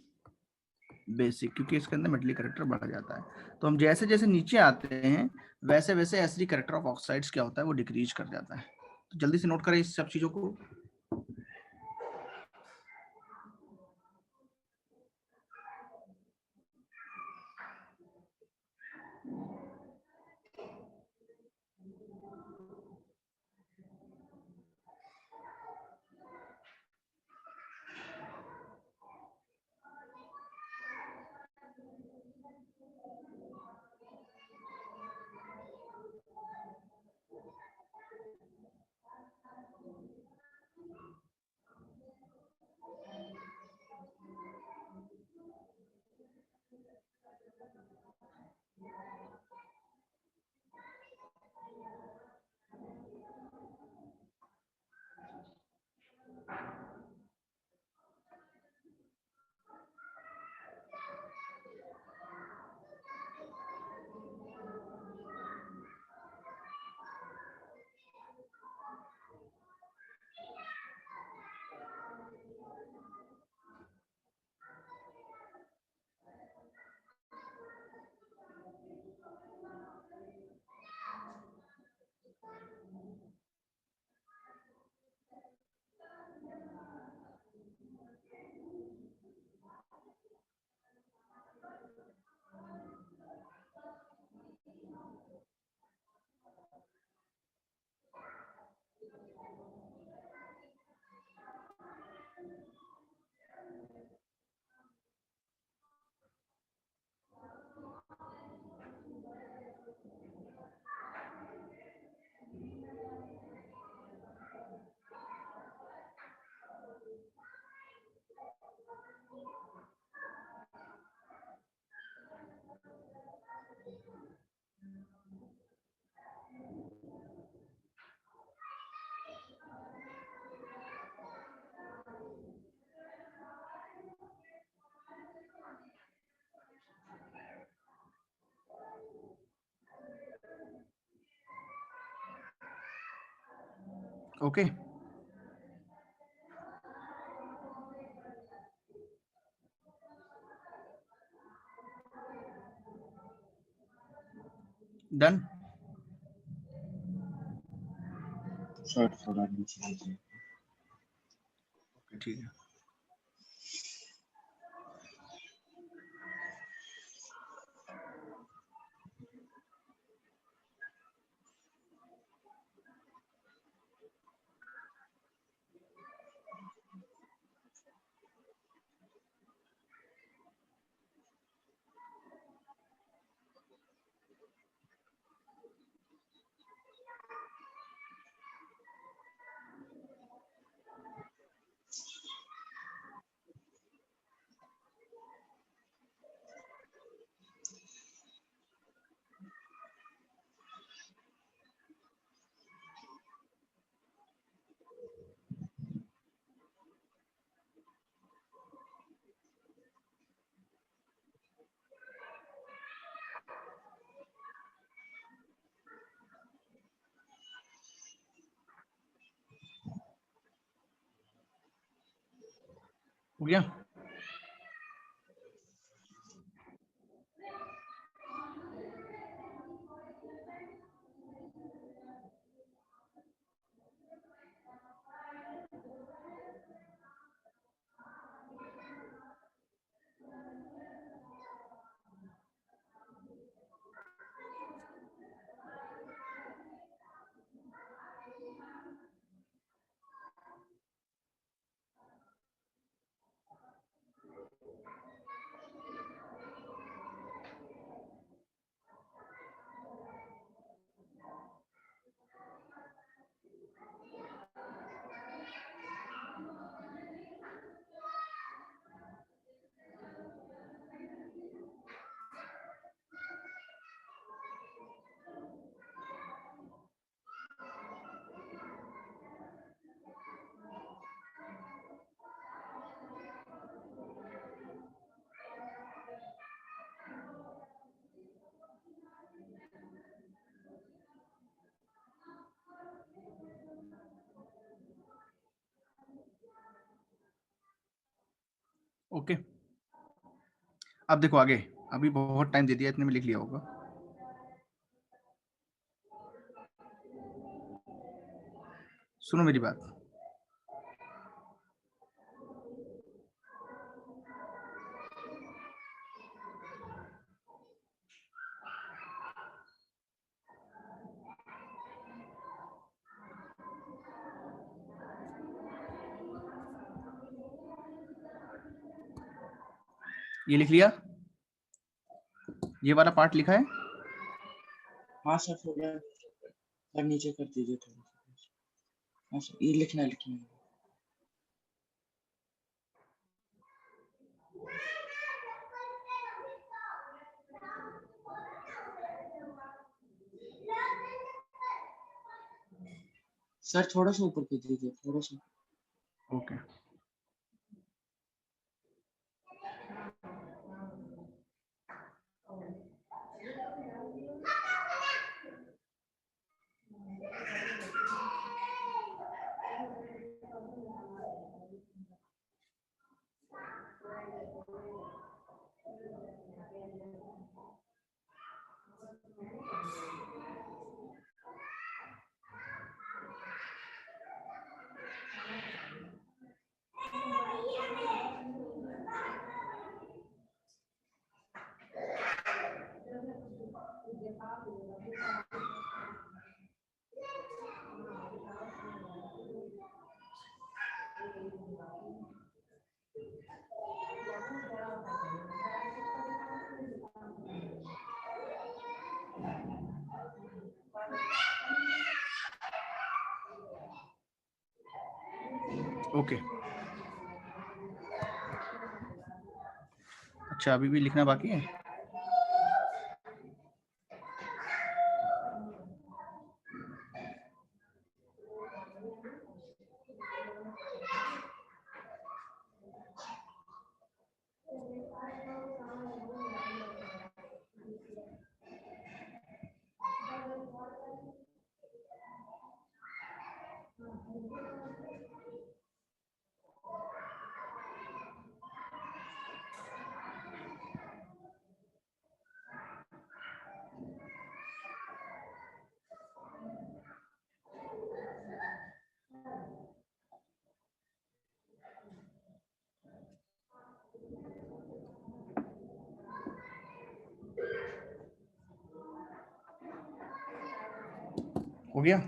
बेसिक, क्योंकि इसके अंदर मेटलिक कैरेक्टर बढ़ जाता है। तो हम जैसे जैसे नीचे आते हैं वैसे वैसे एसिडिक कैरेक्टर ऑफ ऑक्साइड्स क्या होता है? वो डिक्रीज कर जाता है। तो जल्दी से नोट करें इस सब चीजों को। Okay, done. सर थोड़ा नीचे लीजिए। ठीक है, हो गया। ओके, अब देखो आगे, अभी बहुत टाइम दे दिया, इतने में लिख लिया होगा। सुनो मेरी बात, ये लिख लिया, ये वाला पार्ट लिखा है। हाँ सर, थोड़ा सर नीचे कर दीजिए थोड़ा सा। हाँ सर, ये लिखना है। सर थोड़ा सा ऊपर कर दीजिए, थोड़ा सा। ओके, ओके, अच्छा अभी भी लिखना बाकी है। हो गया,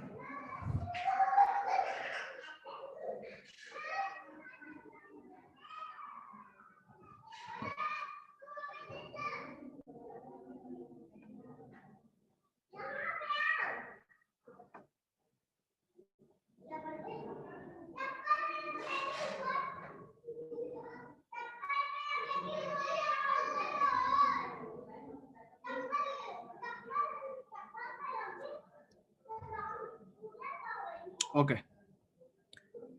ओके,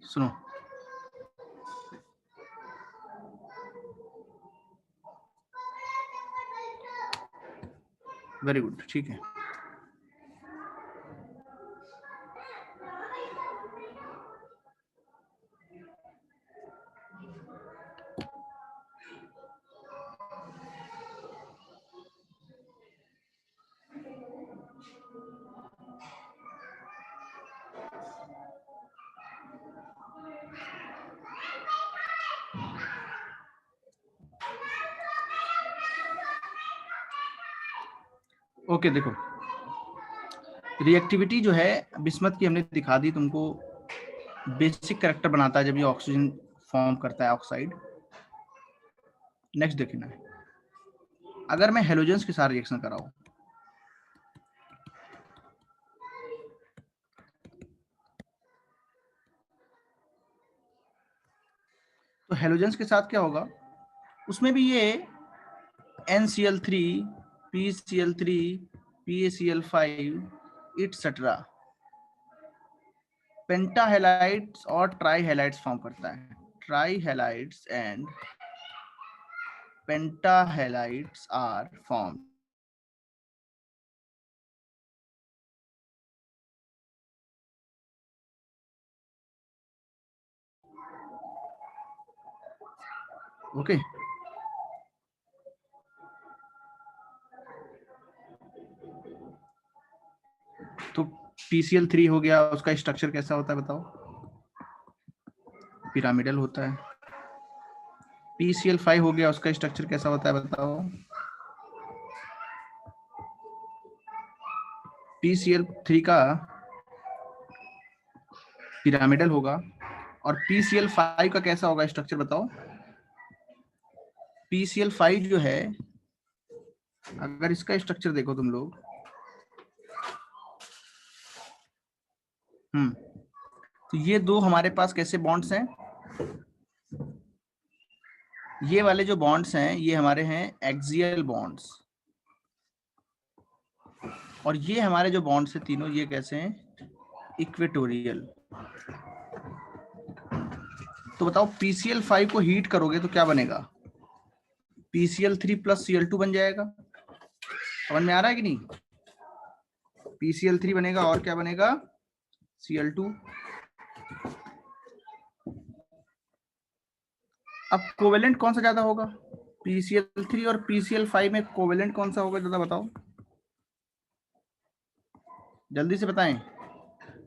सुनो, वेरी गुड, ठीक है। ओके देखो, रिएक्टिविटी जो है बिस्मथ की हमने दिखा दी तुमको, बेसिक कैरेक्टर बनाता है जब ये ऑक्सीजन फॉर्म करता है ऑक्साइड। नेक्स्ट देखना है, अगर मैं हेलोजेंस के साथ रिएक्शन कराऊं तो हेलोजेंस के साथ क्या होगा, उसमें भी ये NCl3, PCl3, PaCl5 इटसेट्रा पेंटाहेलाइड्स और ट्राईहेलाइड्स फॉर्म करता है। Trihalides and pentahalides are formed. Okay, तो PCl3 हो गया, उसका स्ट्रक्चर कैसा होता है बताओ? पिरामिडल होता है। PCl5 हो गया, उसका स्ट्रक्चर कैसा होता है बताओ? PCl3 का पिरामिडल होगा। और PCl5 का कैसा होगा स्ट्रक्चर बताओ? PCl5 जो है, अगर इसका स्ट्रक्चर देखो तुम लोग, तो ये दो हमारे पास कैसे बॉन्ड्स हैं? ये वाले जो बॉन्ड्स हैं ये हमारे हैं एक्सियल बॉन्ड्स, और ये हमारे जो बॉन्ड्स हैं तीनों, ये कैसे हैं? इक्वेटोरियल। तो बताओ PCl5 को हीट करोगे तो क्या बनेगा? PCl3 प्लस Cl2 बन जाएगा। समझ में आ रहा है कि नहीं? PCl3 बनेगा और क्या बनेगा? Cl2। अब कोवेलेंट कौन सा ज्यादा होगा? PCl3 और PCl5 में कोवेलेंट कौन सा होगा ज्यादा बताओ, जल्दी से बताएं।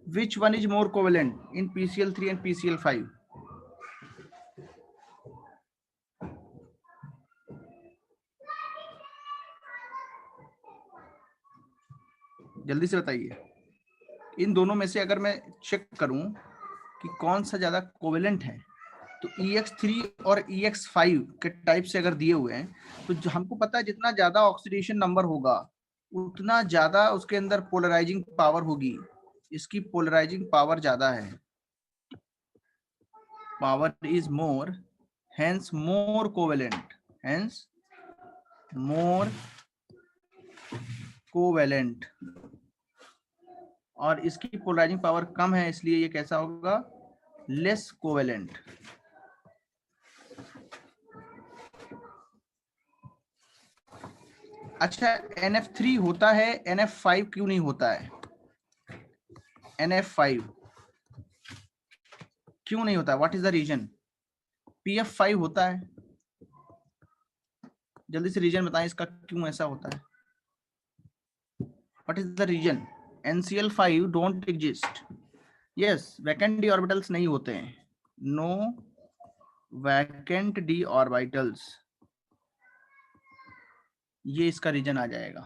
Which one is more covalent in PCl3 and PCl5? जल्दी से बताइए। इन दोनों में से अगर मैं चेक करूं कि कौन सा ज्यादा कोवेलेंट है, तो EX3 और EX5 के टाइप से अगर दिए हुए हैं, तो हमको पता है जितना ज्यादा ऑक्सीडेशन नंबर होगा उतना ज्यादा उसके अंदर पोलराइजिंग पावर होगी। इसकी पोलराइजिंग पावर ज्यादा है, power is more, hence more covalent, hence more covalent. और इसकी पोलराइजिंग पावर कम है, इसलिए ये कैसा होगा? Less covalent. अच्छा, NF3 होता है, NF5 क्यों नहीं होता है? NF5 क्यों नहीं होता? What is the reason? PF5 होता है। जल्दी से रीजन बताएं इसका, क्यों ऐसा होता है? What is the reason? NCl5 don't exist. Yes, vacant D orbitals नहीं होते हैं। नो वैकेंट डी ऑर्बिटल्स, ये इसका रीजन आ जाएगा।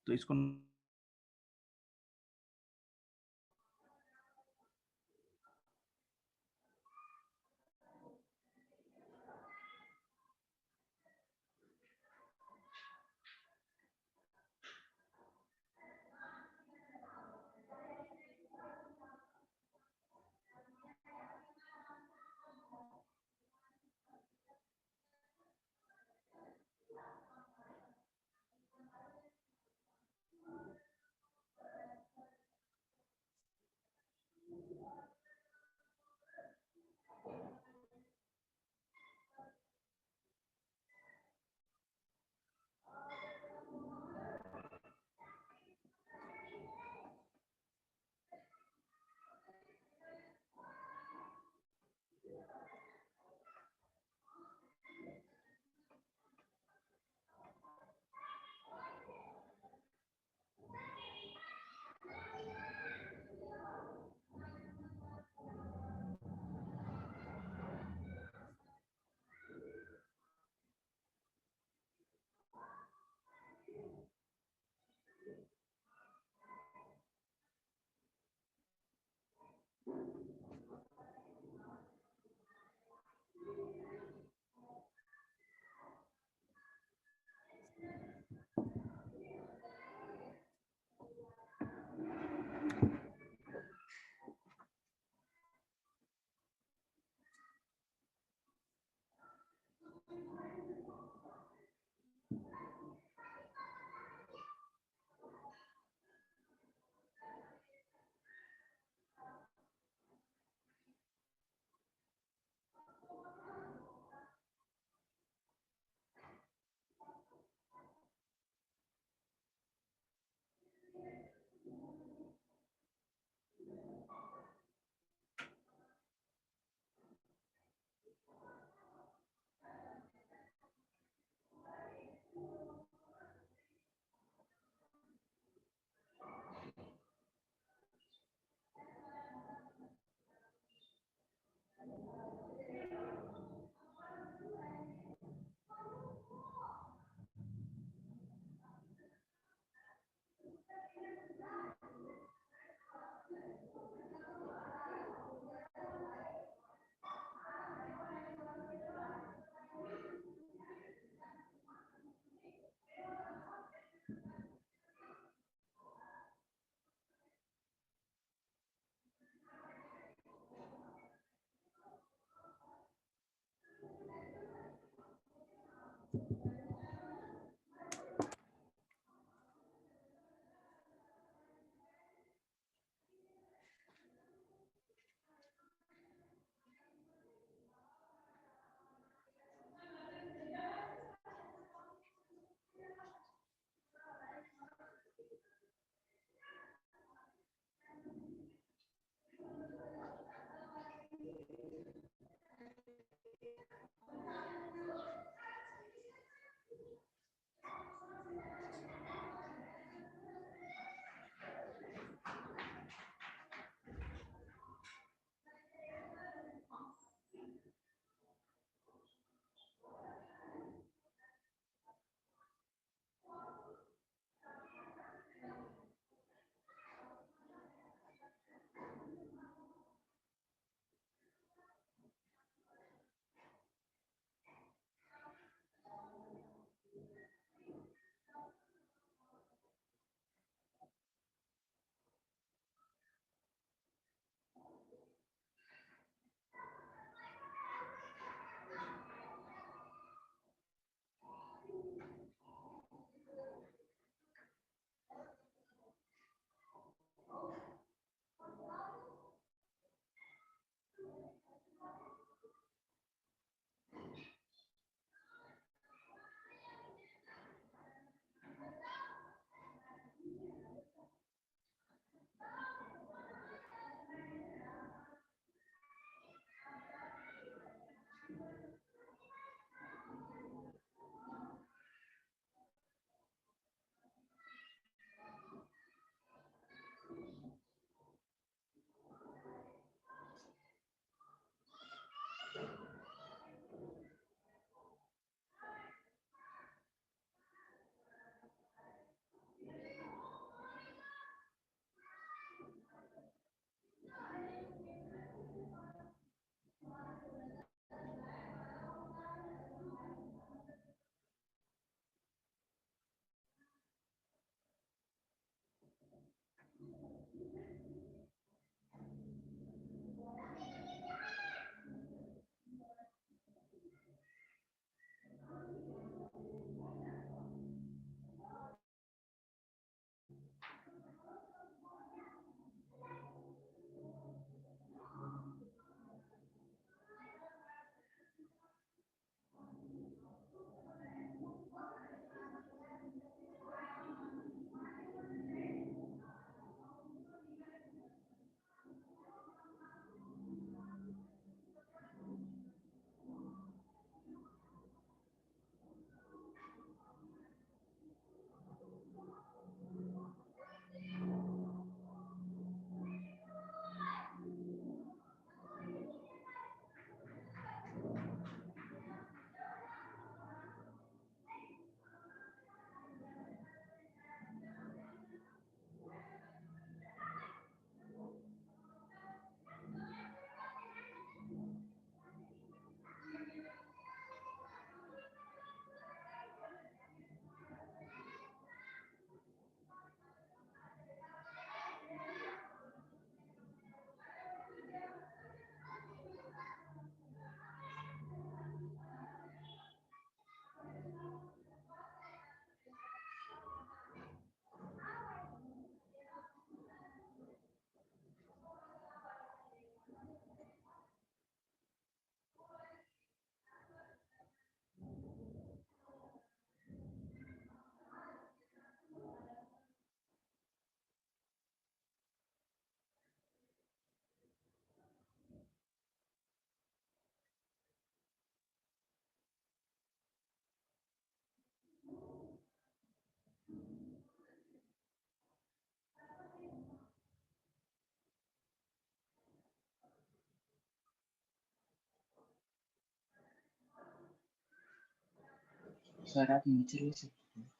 तो इसको सर आप नीचे ले सकते हैं।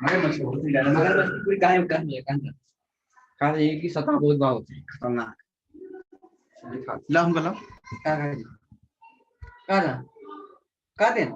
मगरमच्छ पूरी कहानी कहानी है कहानी ये कि सता बहुत भाव होती है खतरनाक ला हम गला क्या ना क्या दें